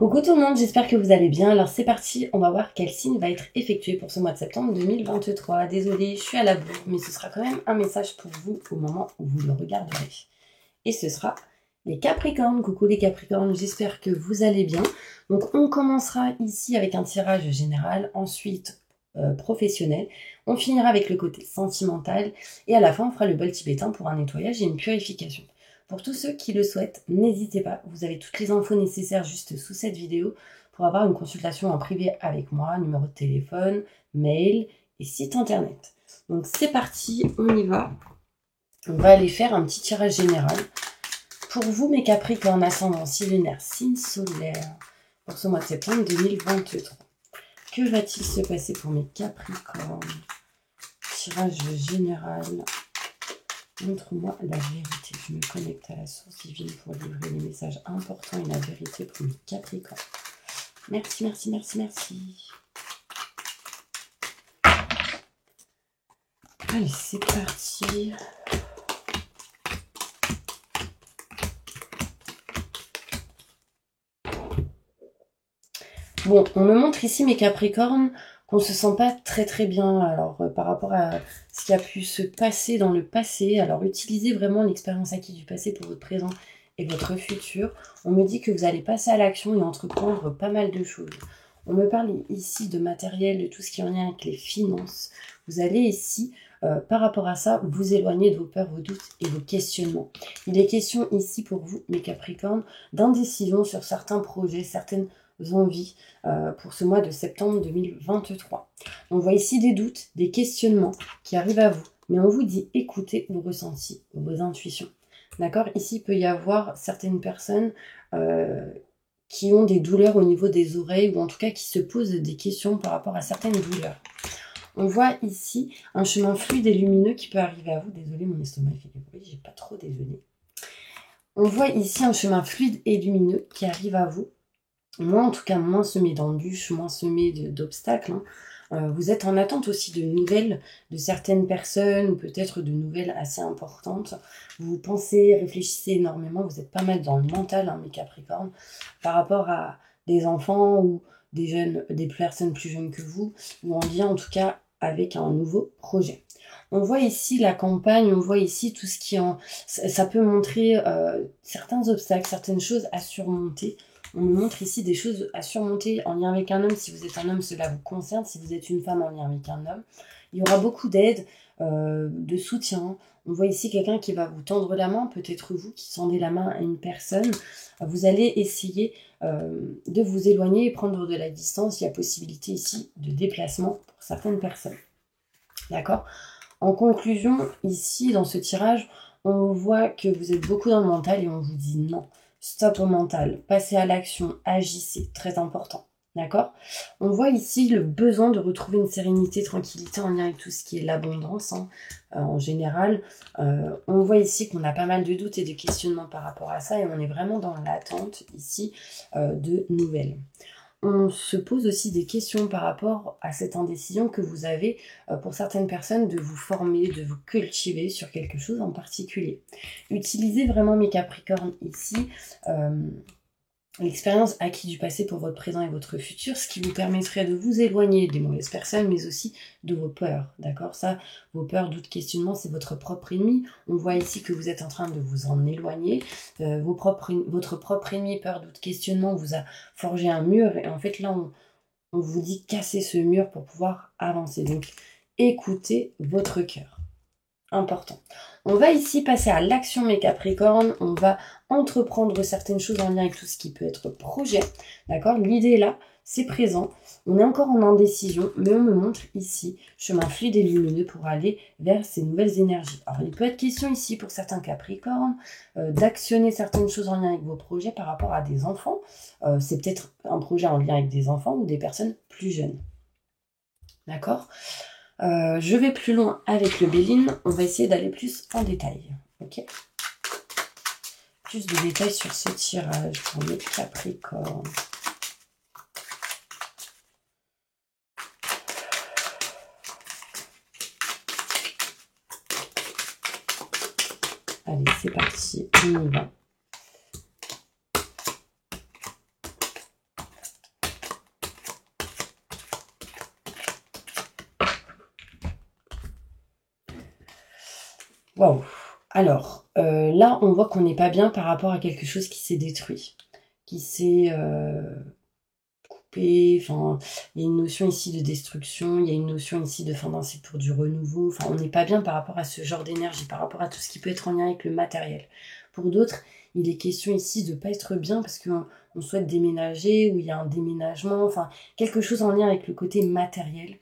Coucou tout le monde, j'espère que vous allez bien. Alors c'est parti, on va voir quel signe va être effectué pour ce mois de septembre 2023. Désolée, je suis à la bourre, mais ce sera quand même un message pour vous au moment où vous le regarderez. Et ce sera les Capricornes. Coucou les Capricornes, j'espère que vous allez bien. Donc on commencera ici avec un tirage général, ensuite professionnel. On finira avec le côté sentimental et à la fin on fera le bol tibétain pour un nettoyage et une purification. Pour tous ceux qui le souhaitent, n'hésitez pas, vous avez toutes les infos nécessaires juste sous cette vidéo pour avoir une consultation en privé avec moi, numéro de téléphone, mail et site internet. Donc c'est parti, on y va. On va aller faire un petit tirage général. Pour vous mes Capricornes, ascendant, signe lunaire, signe solaire, pour ce mois de septembre 2023. Que va-t-il se passer pour mes Capricornes? Tirage général. Montre-moi la vérité. Je me connecte à la source divine pour livrer les messages importants et la vérité pour mes Capricornes. Merci, merci, merci, merci. Allez, c'est parti. Bon, on me montre ici, mes Capricornes, qu'on se sent pas très très bien. Alors, par rapport à ce qui a pu se passer dans le passé, alors utilisez vraiment l'expérience acquise du passé pour votre présent et votre futur. On me dit que vous allez passer à l'action et entreprendre pas mal de choses. On me parle ici de matériel, de tout ce qui est en lien avec les finances. Vous allez ici, par rapport à ça, vous éloigner de vos peurs, vos doutes et vos questionnements. Il est question ici pour vous, mes Capricornes, d'indécision sur certains projets, certaines envies pour ce mois de septembre 2023. On voit ici des doutes, des questionnements qui arrivent à vous, mais on vous dit écoutez vos ressentis, vos intuitions. D'accord? Ici, il peut y avoir certaines personnes qui ont des douleurs au niveau des oreilles ou en tout cas qui se posent des questions par rapport à certaines douleurs. On voit ici un chemin fluide et lumineux qui peut arriver à vous. Désolée, mon estomac fait du bruit, j'ai pas trop déjeuné. On voit ici un chemin fluide et lumineux qui arrive à vous. Moi, en tout cas, moins semé d'embûches, moins semé d'obstacles. Vous êtes en attente aussi de nouvelles de certaines personnes ou peut-être de nouvelles assez importantes. Vous pensez, réfléchissez énormément. Vous êtes pas mal dans le mental, hein, mes Capricornes, par rapport à des enfants ou des jeunes, des personnes plus jeunes que vous, ou en lien en tout cas avec un nouveau projet. On voit ici la campagne, on voit ici tout ce qui en... Ça peut montrer certains obstacles, certaines choses à surmonter. On nous montre ici des choses à surmonter en lien avec un homme. Si vous êtes un homme, cela vous concerne. Si vous êtes une femme, en lien avec un homme. Il y aura beaucoup d'aide, de soutien. On voit ici quelqu'un qui va vous tendre la main, peut-être vous qui tendez la main à une personne. Vous allez essayer de vous éloigner et prendre de la distance. Il y a possibilité ici de déplacement pour certaines personnes. D'accord? En conclusion, ici, dans ce tirage, on voit que vous êtes beaucoup dans le mental et on vous dit non. Stop au mental, passez à l'action, agissez, très important, d'accord? On voit ici le besoin de retrouver une sérénité, tranquillité en lien avec tout ce qui est l'abondance, hein, en général. On voit ici qu'on a pas mal de doutes et de questionnements par rapport à ça et on est vraiment dans l'attente ici de nouvelles. On se pose aussi des questions par rapport à cette indécision que vous avez pour certaines personnes de vous former, de vous cultiver sur quelque chose en particulier. Utilisez vraiment mes Capricornes ici, l'expérience acquise du passé pour votre présent et votre futur, ce qui vous permettrait de vous éloigner des mauvaises personnes, mais aussi de vos peurs, d'accord? Ça, vos peurs, doutes, questionnements, c'est votre propre ennemi. On voit ici que vous êtes en train de vous en éloigner. Votre propre ennemi, peur, doute, questionnement, vous a forgé un mur. Et en fait, là, on vous dit casser ce mur pour pouvoir avancer. Donc, écoutez votre cœur. Important. On va ici passer à l'action, mes Capricornes. On va entreprendre certaines choses en lien avec tout ce qui peut être projet. D'accord? L'idée là, c'est présent. On est encore en indécision, mais on me montre ici chemin fluide et lumineux pour aller vers ces nouvelles énergies. Alors, il peut être question ici pour certains Capricornes d'actionner certaines choses en lien avec vos projets par rapport à des enfants. C'est peut-être un projet en lien avec des enfants ou des personnes plus jeunes. D'accord? Je vais plus loin avec le Béline. On va essayer d'aller plus en détail. Ok? Plus de détails sur ce tirage pour les Capricornes. Allez, c'est parti. On y va. Waouh. Alors, là, on voit qu'on n'est pas bien par rapport à quelque chose qui s'est détruit, qui s'est coupé. Enfin, il y a une notion ici de destruction, il y a une notion ici de fin d'un cycle pour du renouveau. Enfin, on n'est pas bien par rapport à ce genre d'énergie, par rapport à tout ce qui peut être en lien avec le matériel. Pour d'autres, il est question ici de ne pas être bien parce qu'on souhaite déménager, ou il y a un déménagement, enfin, quelque chose en lien avec le côté matériel.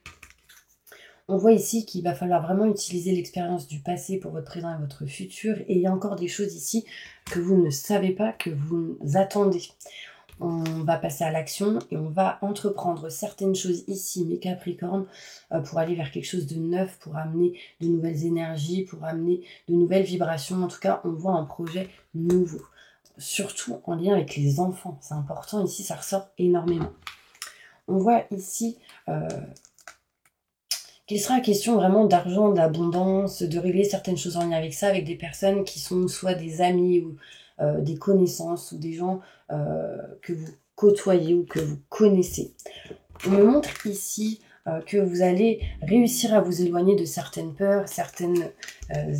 On voit ici qu'il va falloir vraiment utiliser l'expérience du passé pour votre présent et votre futur. Et il y a encore des choses ici que vous ne savez pas, que vous attendez. On va passer à l'action et on va entreprendre certaines choses ici, mes Capricornes, pour aller vers quelque chose de neuf, pour amener de nouvelles énergies, pour amener de nouvelles vibrations. En tout cas, on voit un projet nouveau. Surtout en lien avec les enfants. C'est important ici, ça ressort énormément. On voit ici... qu'il sera question vraiment d'argent, d'abondance, de régler certaines choses en lien avec ça, avec des personnes qui sont soit des amis ou des connaissances ou des gens que vous côtoyez ou que vous connaissez. On me montre ici que vous allez réussir à vous éloigner de certaines peurs, certaines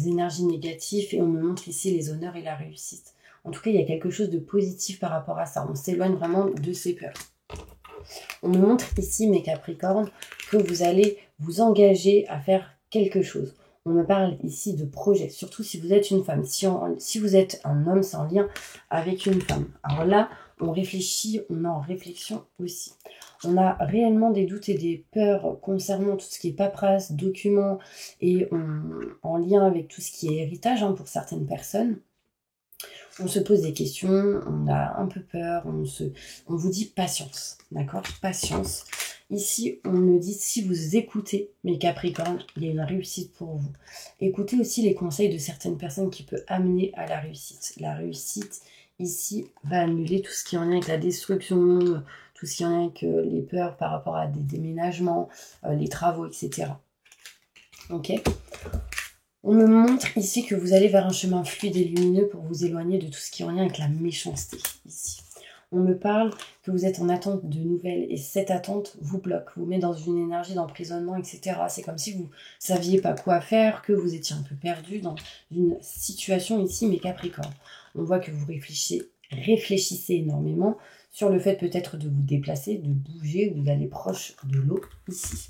énergies négatives, et on me montre ici les honneurs et la réussite. En tout cas, il y a quelque chose de positif par rapport à ça. On s'éloigne vraiment de ces peurs. On me montre ici, mes Capricornes, que vous allez vous engager à faire quelque chose. On me parle ici de projet, surtout si vous êtes une femme. Si vous êtes un homme, c'est en lien avec une femme. Alors là, on réfléchit, on est en réflexion aussi. On a réellement des doutes et des peurs concernant tout ce qui est paperasse, documents, et en lien avec tout ce qui est héritage pour certaines personnes. On se pose des questions, on a un peu peur, on vous dit patience, d'accord? Patience. Ici, on me dit, si vous écoutez mes Capricornes, il y a une réussite pour vous. Écoutez aussi les conseils de certaines personnes qui peuvent amener à la réussite. La réussite, ici, va annuler tout ce qui est en lien avec la destruction, tout ce qui est en lien avec les peurs par rapport à des déménagements, les travaux, etc. Ok? On me montre ici que vous allez vers un chemin fluide et lumineux pour vous éloigner de tout ce qui est en lien avec la méchanceté, ici. On me parle que vous êtes en attente de nouvelles et cette attente vous bloque, vous met dans une énergie d'emprisonnement, etc. C'est comme si vous ne saviez pas quoi faire, que vous étiez un peu perdu dans une situation ici, mes Capricornes. On voit que vous réfléchissez énormément sur le fait peut-être de vous déplacer, de bouger ou d'aller proche de l'eau ici.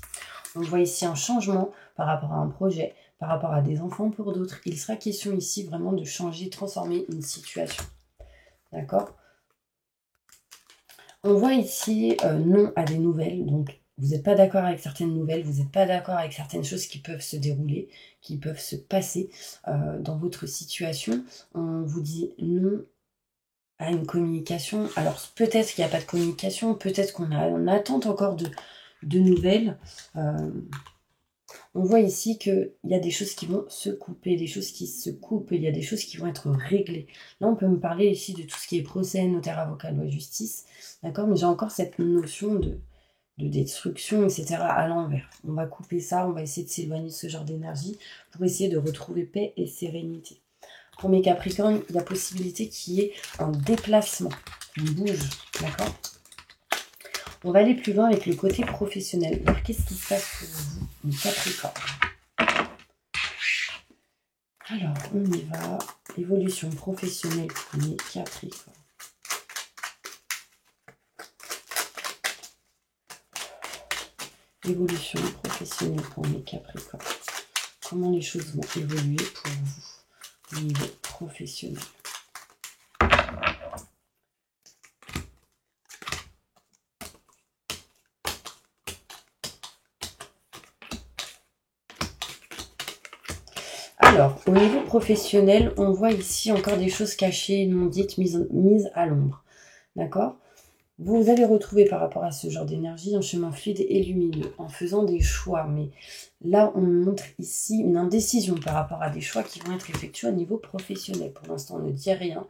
On voit ici un changement par rapport à un projet, par rapport à des enfants pour d'autres. Il sera question ici vraiment de changer, transformer une situation. D'accord? On voit ici non à des nouvelles. Donc, vous n'êtes pas d'accord avec certaines nouvelles, vous n'êtes pas d'accord avec certaines choses qui peuvent se dérouler, qui peuvent se passer dans votre situation. On vous dit non à une communication. Alors, peut-être qu'il n'y a pas de communication, peut-être qu'on a en attente encore de nouvelles. On voit ici qu'il y a des choses qui vont se couper, des choses qui se coupent, il y a des choses qui vont être réglées. Là, on peut me parler ici de tout ce qui est procès, notaire, avocat, loi, justice, d'accord? Mais j'ai encore cette notion de destruction, etc. à l'envers. On va couper ça, on va essayer de s'éloigner de ce genre d'énergie pour essayer de retrouver paix et sérénité. Pour mes Capricornes, il y a possibilité qu'il y ait un déplacement, on bouge, d'accord? On va aller plus loin avec le côté professionnel. Alors, qu'est-ce qui se passe pour vous, mes Capricornes? Alors, on y va. Évolution professionnelle pour mes Capricornes. Évolution professionnelle pour mes Capricornes. Comment les choses vont évoluer pour vous au niveau professionnel? Alors, au niveau professionnel, on voit ici encore des choses cachées, non dites, mises à l'ombre. D'accord? Vous allez retrouver par rapport à ce genre d'énergie un chemin fluide et lumineux en faisant des choix. Mais là, on montre ici une indécision par rapport à des choix qui vont être effectués au niveau professionnel. Pour l'instant, on ne dit rien.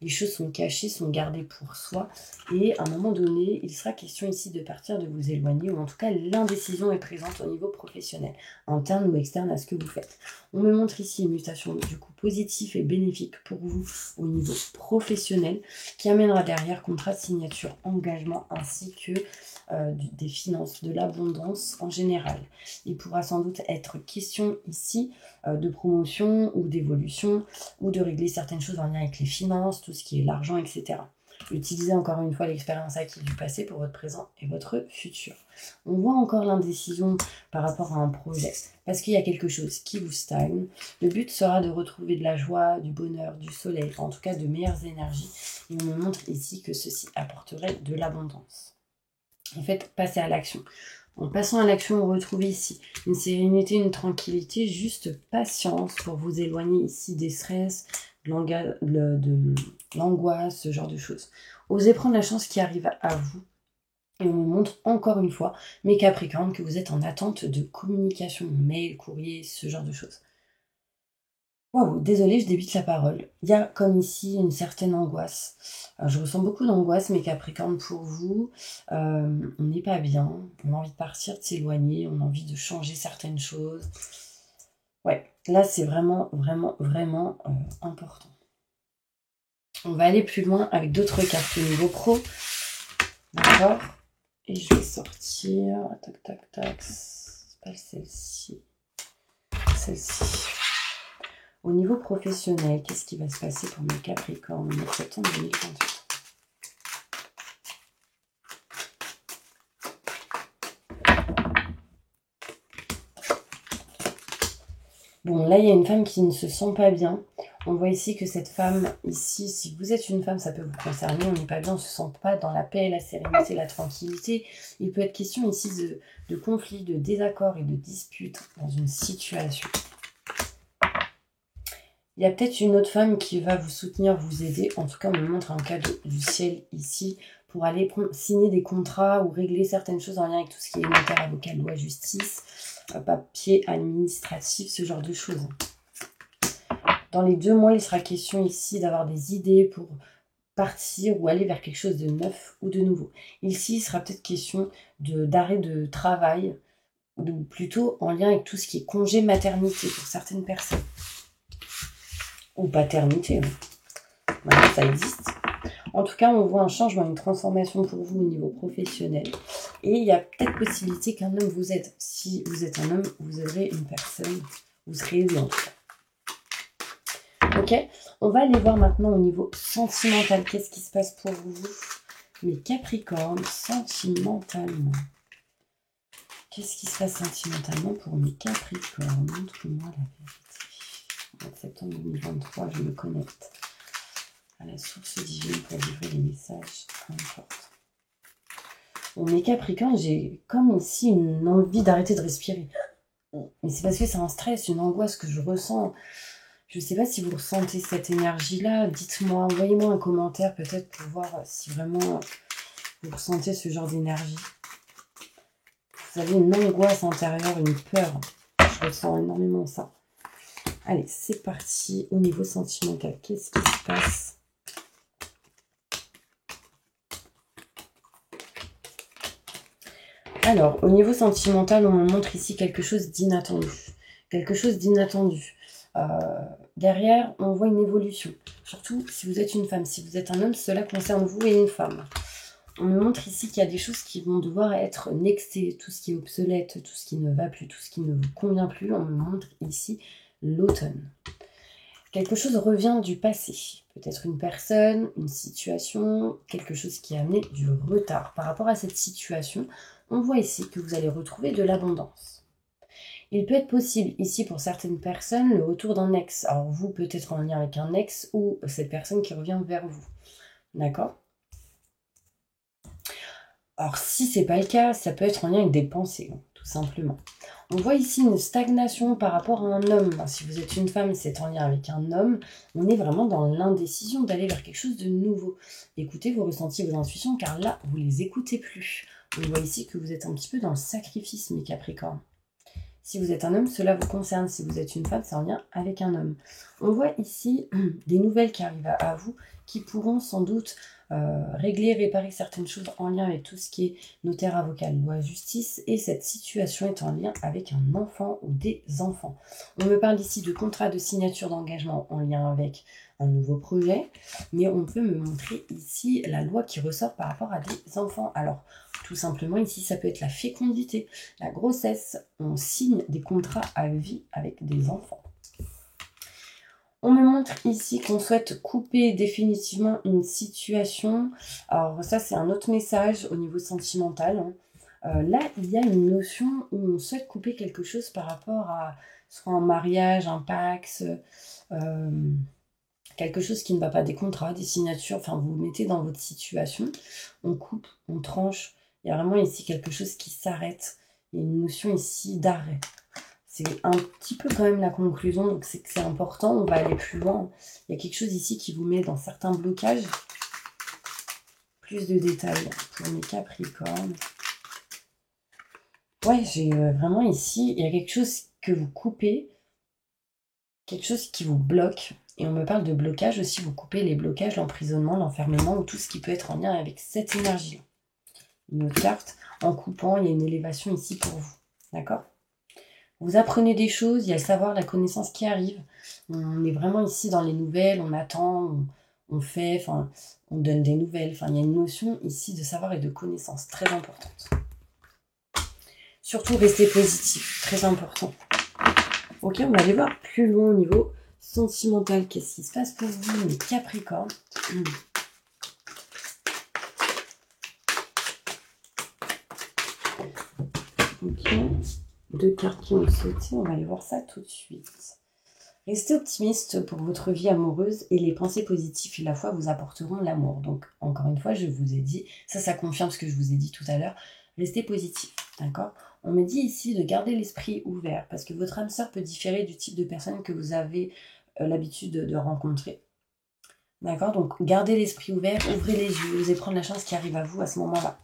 les choses sont cachées, sont gardées pour soi. Et à un moment donné, il sera question ici de partir, de vous éloigner, ou en tout cas l'indécision est présente au niveau professionnel, interne ou externe à ce que vous faites. On me montre ici une mutation du coup positive et bénéfique pour vous au niveau professionnel, qui amènera derrière contrat de signature, engagement, ainsi que des finances, de l'abondance en général. Il pourra sans doute être question ici de promotion ou d'évolution, ou de régler certaines choses en lien avec les finances, tout ce qui est l'argent, etc. Utilisez encore une fois l'expérience acquise du passé pour votre présent et votre futur. On voit encore l'indécision par rapport à un projet, parce qu'il y a quelque chose qui vous stagne. Le but sera de retrouver de la joie, du bonheur, du soleil, en tout cas de meilleures énergies. Et on me montre ici que ceci apporterait de l'abondance. En fait, passez à l'action. En passant à l'action, on retrouve ici une sérénité, une tranquillité, juste patience pour vous éloigner ici des stress, de l'angoisse, ce genre de choses. Osez prendre la chance qui arrive à vous. Et on me montre encore une fois, mes Capricornes, que vous êtes en attente de communication, mail, courrier, ce genre de choses. Waouh, désolée, je débite la parole. Il y a comme ici une certaine angoisse. Je ressens beaucoup d'angoisse, mes Capricornes, pour vous. On n'est pas bien, on a envie de partir, de s'éloigner, on a envie de changer certaines choses. Ouais, là c'est vraiment, vraiment, vraiment important. On va aller plus loin avec d'autres cartes au niveau pro. D'accord? Et je vais sortir. Tac, tac, tac. C'est pas celle-ci. Celle-ci. Au niveau professionnel, qu'est-ce qui va se passer pour mes Capricornes en septembre 2028? Bon, là, il y a une femme qui ne se sent pas bien. On voit ici que cette femme, ici, si vous êtes une femme, ça peut vous concerner. On n'est pas bien, on ne se sent pas dans la paix, la sérénité, la tranquillité. Il peut être question ici de conflits, de désaccords et de disputes dans une situation. Il y a peut-être une autre femme qui va vous soutenir, vous aider. En tout cas, on me montre un cadeau du ciel ici pour aller signer des contrats ou régler certaines choses en lien avec tout ce qui est notaire, avocat, loi, justice, papier administratif, ce genre de choses. Dans les 2 mois, il sera question ici d'avoir des idées pour partir ou aller vers quelque chose de neuf ou de nouveau. Ici, il sera peut-être question d'arrêt de travail, ou plutôt en lien avec tout ce qui est congé maternité pour certaines personnes. Ou paternité. Voilà, ça existe. En tout cas, on voit un changement, une transformation pour vous au niveau professionnel. Et il y a peut-être possibilité qu'un homme vous aide. Si vous êtes un homme, vous aiderez une personne. Vous serez aidé en tout cas. Ok, on va aller voir maintenant au niveau sentimental. Qu'est-ce qui se passe pour vous, mes Capricornes, sentimentalement? Qu'est-ce qui se passe sentimentalement pour mes Capricornes? Montre-moi la vérité. En septembre 2023, je me connecte à la source divine pour livrer les messages importants. Bon, mes Capricornes, j'ai comme ici une envie d'arrêter de respirer. Mais c'est parce que c'est un stress, une angoisse que je ressens. Je ne sais pas si vous ressentez cette énergie-là. Dites-moi, envoyez-moi un commentaire peut-être pour voir si vraiment vous ressentez ce genre d'énergie. Vous avez une angoisse intérieure, une peur. Je ressens énormément ça. Allez, c'est parti au niveau sentimental. Qu'est-ce qui se passe? Alors, au niveau sentimental, on me montre ici quelque chose d'inattendu. Quelque chose d'inattendu. Derrière, on voit une évolution. Surtout si vous êtes une femme. Si vous êtes un homme, cela concerne vous et une femme. On me montre ici qu'il y a des choses qui vont devoir être nextées. Tout ce qui est obsolète, tout ce qui ne va plus, tout ce qui ne vous convient plus. On me montre ici l'automne. Quelque chose revient du passé. Peut-être une personne, une situation, quelque chose qui a amené du retard. Par rapport à cette situation, on voit ici que vous allez retrouver de l'abondance. Il peut être possible ici pour certaines personnes le retour d'un ex. Alors vous, peut-être en lien avec un ex ou cette personne qui revient vers vous. D'accord? Alors si c'est pas le cas, ça peut être en lien avec des pensées, tout simplement. On voit ici une stagnation par rapport à un homme. Si vous êtes une femme, c'est en lien avec un homme. On est vraiment dans l'indécision d'aller vers quelque chose de nouveau. Écoutez vos ressentis, vos intuitions, car là, vous les écoutez plus. On voit ici que vous êtes un petit peu dans le sacrifice, mes Capricornes. Si vous êtes un homme, cela vous concerne. Si vous êtes une femme, c'est en lien avec un homme. On voit ici des nouvelles qui arrivent à vous qui pourront sans doute régler, réparer certaines choses en lien avec tout ce qui est notaire, avocat, loi, justice, et cette situation est en lien avec un enfant ou des enfants. On me parle ici de contrat de signature d'engagement en lien avec un nouveau projet, mais on peut me montrer ici la loi qui ressort par rapport à des enfants. Alors, tout simplement, ici, ça peut être la fécondité, la grossesse. On signe des contrats à vie avec des enfants. On me montre ici qu'on souhaite couper définitivement une situation. Alors ça, c'est un autre message au niveau sentimental. Là, il y a une notion où on souhaite couper quelque chose par rapport à soit un mariage, un pax, quelque chose qui ne va pas, des contrats, des signatures. Enfin, vous vous mettez dans votre situation. On coupe, on tranche. Il y a vraiment ici quelque chose qui s'arrête. Il y a une notion ici d'arrêt. C'est un petit peu quand même la conclusion, donc c'est que c'est important, on va aller plus loin. Il y a quelque chose ici qui vous met dans certains blocages. Plus de détails pour mes Capricornes. Ouais, j'ai vraiment ici, il y a quelque chose que vous coupez, quelque chose qui vous bloque. Et on me parle de blocage aussi, vous coupez les blocages, l'emprisonnement, l'enfermement, ou tout ce qui peut être en lien avec cette énergie. Une autre carte, en coupant, il y a une élévation ici pour vous. D'accord ? Vous apprenez des choses, il y a le savoir, la connaissance qui arrive. On est vraiment ici dans les nouvelles, on attend, on fait, enfin, on donne des nouvelles. Enfin, il y a une notion ici de savoir et de connaissance très importante. Surtout, restez positif, très important. Ok, on va aller voir plus loin au niveau sentimental. Qu'est-ce qui se passe pour vous, les Capricornes? Ok. 2 cartes qui ont sauté, on va aller voir ça tout de suite. Restez optimiste pour votre vie amoureuse et les pensées positives et la foi vous apporteront l'amour. Donc, encore une fois, je vous ai dit, ça confirme ce que je vous ai dit tout à l'heure, restez positif, d'accord? On me dit ici de garder l'esprit ouvert parce que votre âme sœur peut différer du type de personne que vous avez l'habitude de rencontrer. D'accord? Donc, gardez l'esprit ouvert, ouvrez les yeux, osez prendre la chance qui arrive à vous à ce moment-là.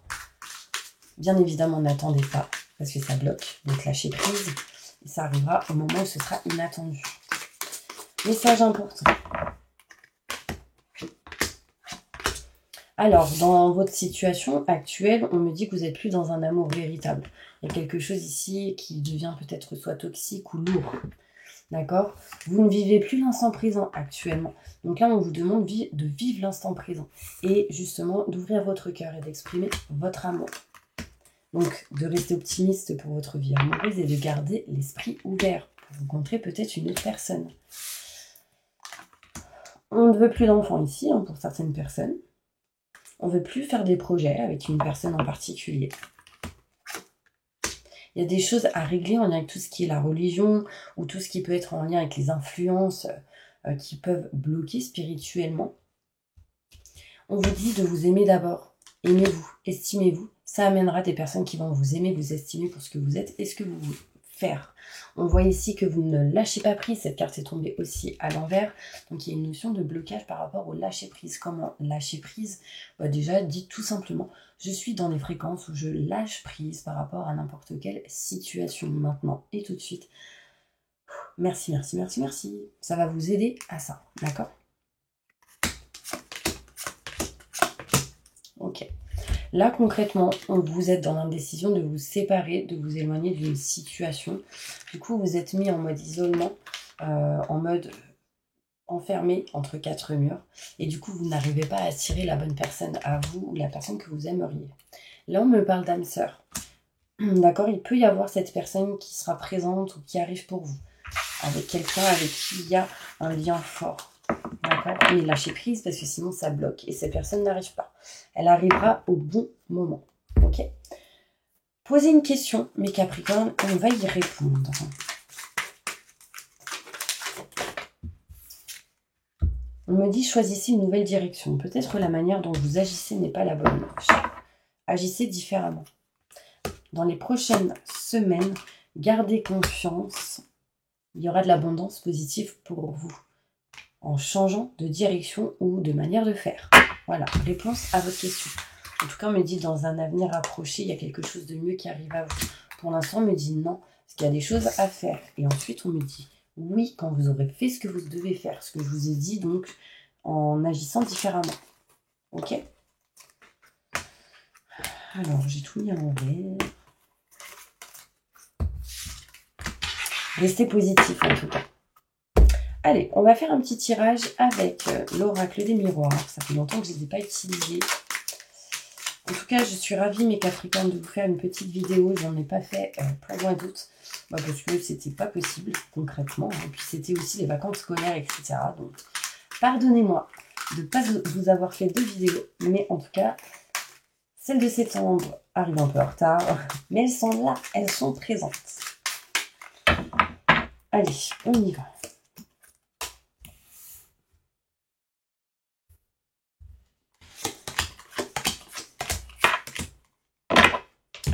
Bien évidemment, n'attendez pas parce que ça bloque, donc lâchez prise. Et ça arrivera au moment où ce sera inattendu. Message important. Alors, dans votre situation actuelle, on me dit que vous n'êtes plus dans un amour véritable. Il y a quelque chose ici qui devient peut-être soit toxique ou lourd. D'accord? Vous ne vivez plus l'instant présent actuellement. Donc là, on vous demande de vivre l'instant présent. Et justement, d'ouvrir votre cœur et d'exprimer votre amour. Donc, de rester optimiste pour votre vie amoureuse et de garder l'esprit ouvert pour vous rencontrer peut-être une autre personne. On ne veut plus d'enfants ici, pour certaines personnes. On ne veut plus faire des projets avec une personne en particulier. Il y a des choses à régler en lien avec tout ce qui est la religion ou tout ce qui peut être en lien avec les influences qui peuvent bloquer spirituellement. On vous dit de vous aimer d'abord. Aimez-vous, estimez-vous. Ça amènera des personnes qui vont vous aimer, vous estimer pour ce que vous êtes et ce que vous voulez faire. On voit ici que vous ne lâchez pas prise. Cette carte est tombée aussi à l'envers. Donc, il y a une notion de blocage par rapport au lâcher prise. Comment lâcher prise? Déjà, dites tout simplement, je suis dans les fréquences où je lâche prise par rapport à n'importe quelle situation maintenant et tout de suite. Merci, merci, merci, merci. Ça va vous aider à ça, d'accord? Ok. Là, concrètement, vous êtes dans l'indécision de vous séparer, de vous éloigner d'une situation. Du coup, vous êtes mis en mode isolement, en mode enfermé entre 4 murs. Et du coup, vous n'arrivez pas à attirer la bonne personne à vous ou la personne que vous aimeriez. Là, on me parle d'âme sœur. D'accord? Il peut y avoir cette personne qui sera présente ou qui arrive pour vous. Avec quelqu'un avec qui il y a un lien fort. D'accord? Mais lâchez prise parce que sinon ça bloque et cette personne n'arrive pas. Elle arrivera au bon moment. Ok? Posez une question, mes Capricornes, on va y répondre. On me dit choisissez une nouvelle direction. Peut-être la manière dont vous agissez n'est pas la bonne. Agissez différemment. Dans les prochaines semaines, gardez confiance. Il y aura de l'abondance positive pour vous. En changeant de direction ou de manière de faire. Voilà, réponse à votre question. En tout cas, on me dit dans un avenir approché, il y a quelque chose de mieux qui arrive à vous. Pour l'instant, on me dit non, parce qu'il y a des choses à faire. Et ensuite, on me dit oui, quand vous aurez fait ce que vous devez faire. Ce que je vous ai dit, donc, en agissant différemment. Ok? Alors, j'ai tout mis à l'envers. Restez positif en tout cas. Allez, on va faire un petit tirage avec l'oracle des miroirs. Ça fait longtemps que je ne les ai pas utilisés. En tout cas, je suis ravie, mes Capricornes, de vous faire une petite vidéo. Je n'en ai pas fait pour le mois d'août. Parce que c'était pas possible, concrètement. Et puis, c'était aussi les vacances scolaires, etc. Donc, pardonnez-moi de ne pas vous avoir fait 2 vidéos. Mais en tout cas, celle de septembre arrive un peu en retard. Mais elles sont là, elles sont présentes. Allez, on y va.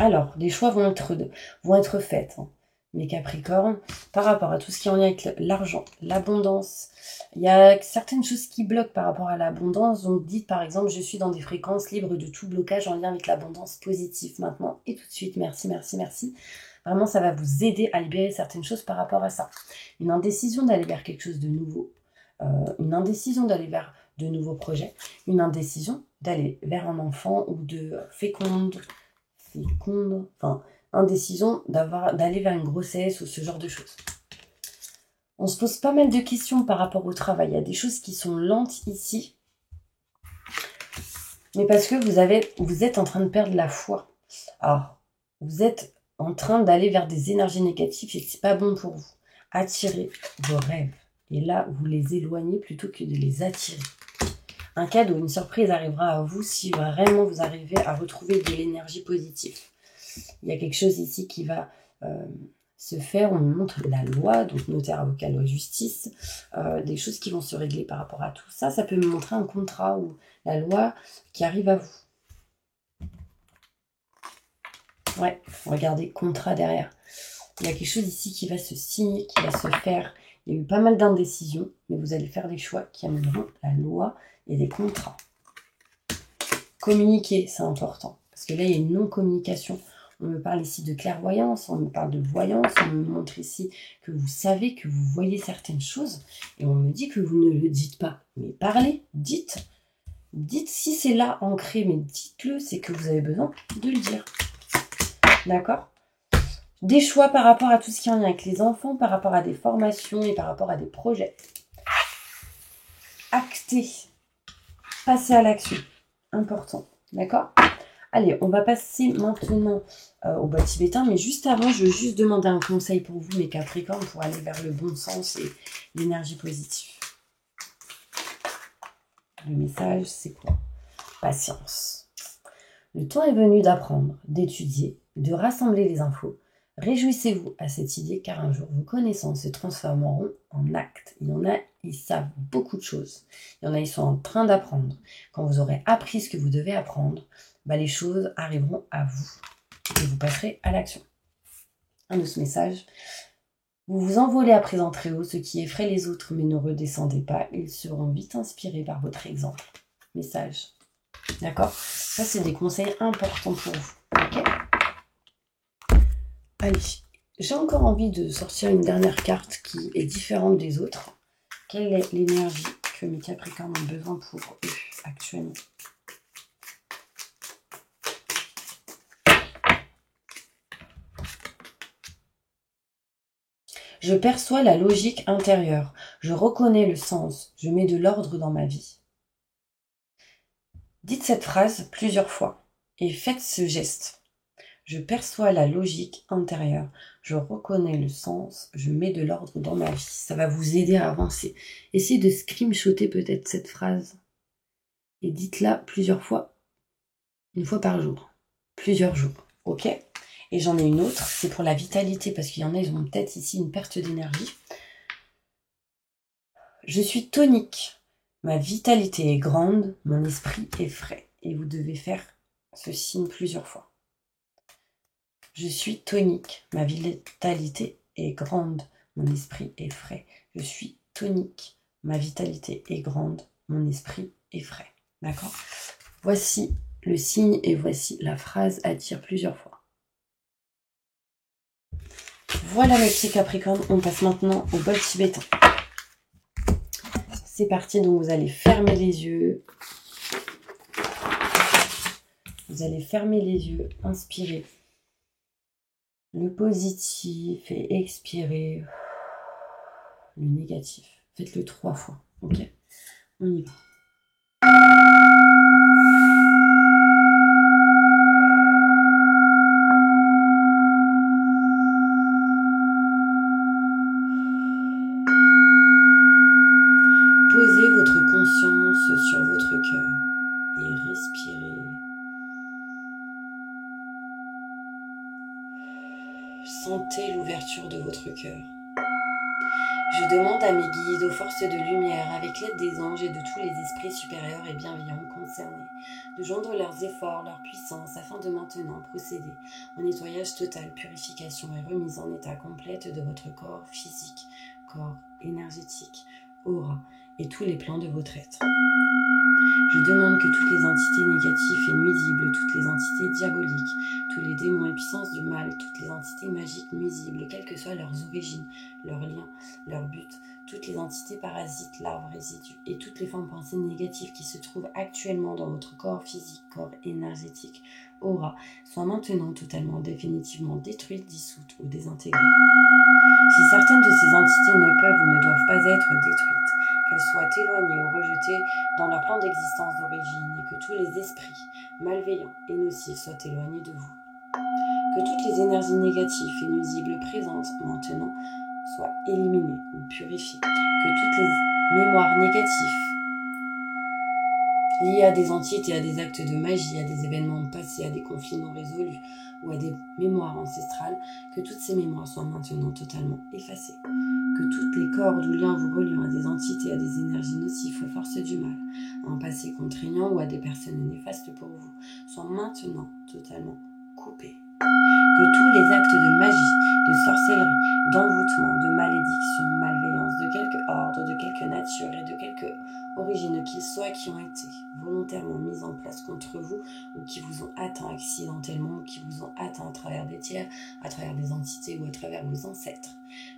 Alors, des choix vont être faits, hein, mes Capricornes, par rapport à tout ce qui est en lien avec l'argent, l'abondance. Il y a certaines choses qui bloquent par rapport à l'abondance. Donc, dites par exemple, je suis dans des fréquences libres de tout blocage en lien avec l'abondance positive maintenant et tout de suite. Merci, merci, merci. Vraiment, ça va vous aider à libérer certaines choses par rapport à ça. Une indécision d'aller vers quelque chose de nouveau. Une indécision d'aller vers de nouveaux projets. Une indécision d'aller vers un enfant ou de féconde, enfin, indécision d'aller vers une grossesse ou ce genre de choses. On se pose pas mal de questions par rapport au travail. Il y a des choses qui sont lentes ici, mais parce que vous êtes en train de perdre la foi. Alors, vous êtes en train d'aller vers des énergies négatives et c'est pas bon pour vous. Attirez vos rêves. Et là, vous les éloignez plutôt que de les attirer. Un cadeau, une surprise arrivera à vous si vraiment vous arrivez à retrouver de l'énergie positive. Il y a quelque chose ici qui va se faire. On nous montre la loi, donc notaire, avocat, loi, justice. Des choses qui vont se régler par rapport à tout ça. Ça peut me montrer un contrat ou la loi qui arrive à vous. Ouais, regardez, contrat derrière. Il y a quelque chose ici qui va se signer, qui va se faire. Il y a eu pas mal d'indécisions, mais vous allez faire des choix qui amèneront la loi et des contrats. Communiquer, c'est important. Parce que là, il y a une non-communication. On me parle ici de clairvoyance, on me parle de voyance, on me montre ici que vous savez, que vous voyez certaines choses. Et on me dit que vous ne le dites pas. Mais parlez, dites. Dites si c'est là ancré, mais dites-le, c'est que vous avez besoin de le dire. D'accord ? Des choix par rapport à tout ce qui est en lien avec les enfants, par rapport à des formations et par rapport à des projets. Acter. Passer à l'action. Important. D'accord ? Allez, on va passer maintenant au bol tibétain. Mais juste avant, je veux juste demander un conseil pour vous, mes Capricornes, pour aller vers le bon sens et l'énergie positive. Le message, c'est quoi ? Patience. Le temps est venu d'apprendre, d'étudier, de rassembler les infos. Réjouissez-vous à cette idée car un jour vos connaissances se transformeront en actes. Il y en a, ils savent beaucoup de choses. Il y en a, ils sont en train d'apprendre. Quand vous aurez appris ce que vous devez apprendre, les choses arriveront à vous et vous passerez à l'action. Un de ce message. Vous vous envolez à présent très haut, ce qui effraie les autres, mais ne redescendez pas. Ils seront vite inspirés par votre exemple. Message. D'accord ? Ça, c'est des conseils importants pour vous. Ok ? Allez, j'ai encore envie de sortir une dernière carte qui est différente des autres. Quelle est l'énergie que mes Capricornes ont besoin pour eux actuellement ? Je perçois la logique intérieure. Je reconnais le sens. Je mets de l'ordre dans ma vie. Dites cette phrase plusieurs fois et faites ce geste. Je perçois la logique intérieure. Je reconnais le sens. Je mets de l'ordre dans ma vie. Ça va vous aider à avancer. Essayez de screenshotter peut-être cette phrase. Et dites-la plusieurs fois. Une fois par jour. Plusieurs jours. Ok ? Et j'en ai une autre. C'est pour la vitalité. Parce qu'il y en a, ils ont peut-être ici une perte d'énergie. Je suis tonique. Ma vitalité est grande. Mon esprit est frais. Et vous devez faire ce signe plusieurs fois. Je suis tonique, ma vitalité est grande, mon esprit est frais. Je suis tonique, ma vitalité est grande, mon esprit est frais. D'accord ? Voici le signe et voici la phrase à dire plusieurs fois. Voilà mes petits Capricornes, on passe maintenant au bol tibétain. C'est parti, donc vous allez fermer les yeux. Vous allez fermer les yeux, inspirer le positif et expirer le négatif. Faites-le 3 fois, ok? On y va. Posez votre conscience sur votre cœur et respirez. Sentez l'ouverture de votre cœur. Je demande à mes guides, aux forces de lumière, avec l'aide des anges et de tous les esprits supérieurs et bienveillants concernés, de joindre leurs efforts, leur puissance, afin de maintenant procéder au nettoyage total, purification et remise en état complète de votre corps physique, corps énergétique, aura et tous les plans de votre être. Je demande que toutes les entités négatives et nuisibles, toutes les entités diaboliques, tous les démons et puissances du mal, toutes les entités magiques nuisibles, quelles que soient leurs origines, leurs liens, leur but, toutes les entités parasites, larves, résidus et toutes les formes pensées négatives qui se trouvent actuellement dans votre corps physique, corps énergétique, aura, soient maintenant totalement, définitivement détruites, dissoutes ou désintégrées. Si certaines de ces entités ne peuvent ou ne doivent pas être détruites, qu'elles soient éloignées ou rejetées dans leur plan d'existence d'origine et que tous les esprits malveillants et nocifs soient éloignés de vous. Que toutes les énergies négatives et nuisibles présentes maintenant soient éliminées ou purifiées. Que toutes les mémoires négatives liées à des entités, à des actes de magie, à des événements passés, à des conflits non résolus ou à des mémoires ancestrales, que toutes ces mémoires soient maintenant totalement effacées. Que toutes les cordes ou liens vous reliant à des entités, à des énergies nocives, aux forces du mal, à un passé contraignant ou à des personnes néfastes pour vous, soient maintenant totalement coupés. Que tous les actes de magie, de sorcellerie, d'envoûtement, de malédiction, malveillance, de quelque ordre, de quelque nature et de quelque origine qu'ils soient, qui ont été volontairement mis en place contre vous ou qui vous ont atteint accidentellement ou qui vous ont atteint à travers des tiers, à travers des entités ou à travers vos ancêtres,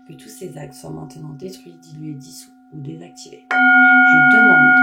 que tous ces actes soient maintenant détruits, dilués, dissous ou désactivés. Je demande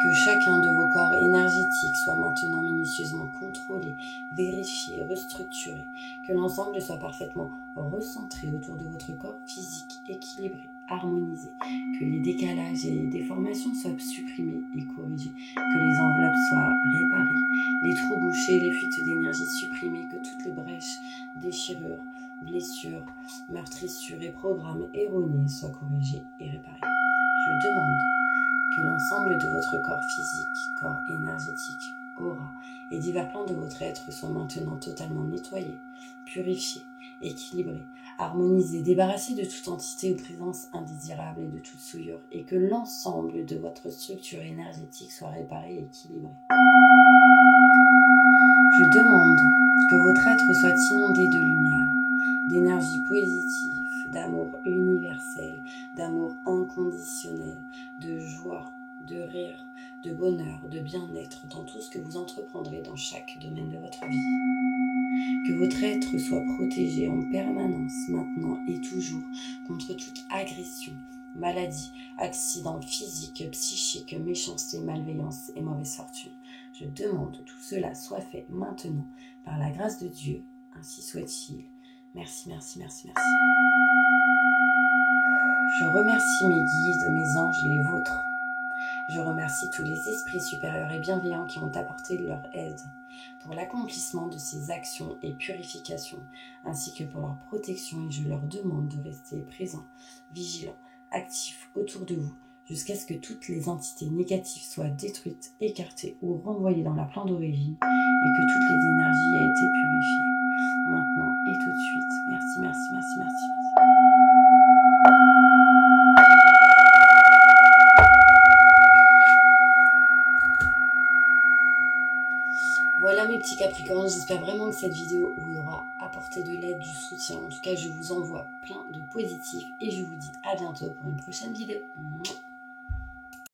que chacun de vos corps énergétiques soit maintenant minutieusement contrôlé, vérifié, restructuré, que l'ensemble soit parfaitement recentré autour de votre corps physique, équilibré, harmonisé, que les décalages et les déformations soient supprimés et corrigés, que les enveloppes soient réparées, les trous bouchés, les fuites d'énergie supprimées, que toutes les brèches, déchirures, blessures, meurtrissures et programmes erronés soient corrigés et réparés. Je demande que l'ensemble de votre corps physique, corps énergétique, aura et divers plans de votre être soient maintenant totalement nettoyés, purifiés, équilibrés, harmonisés, débarrassés de toute entité ou présence indésirable et de toute souillure, et que l'ensemble de votre structure énergétique soit réparé et équilibré. Je demande que votre être soit inondé de lumière, d'énergie positive, d'amour universel, d'amour inconditionnel, de joie, de rire, de bonheur, de bien-être dans tout ce que vous entreprendrez dans chaque domaine de votre vie. Que votre être soit protégé en permanence, maintenant et toujours, contre toute agression, maladie, accident physique, psychique, méchanceté, malveillance et mauvaise fortune. Je demande que tout cela soit fait maintenant par la grâce de Dieu, ainsi soit-il. Merci, merci, merci, merci. Je remercie mes guides, mes anges et les vôtres. Je remercie tous les esprits supérieurs et bienveillants qui m'ont apporté leur aide pour l'accomplissement de ces actions et purifications, ainsi que pour leur protection, et je leur demande de rester présents, vigilants, actifs autour de vous, jusqu'à ce que toutes les entités négatives soient détruites, écartées ou renvoyées dans leur plan d'origine, et que toutes les énergies aient été purifiées, maintenant et tout de suite. Merci, merci, merci, merci. Voilà mes petits Capricornes, j'espère vraiment que cette vidéo vous aura apporté de l'aide, du soutien. En tout cas, je vous envoie plein de positifs et je vous dis à bientôt pour une prochaine vidéo.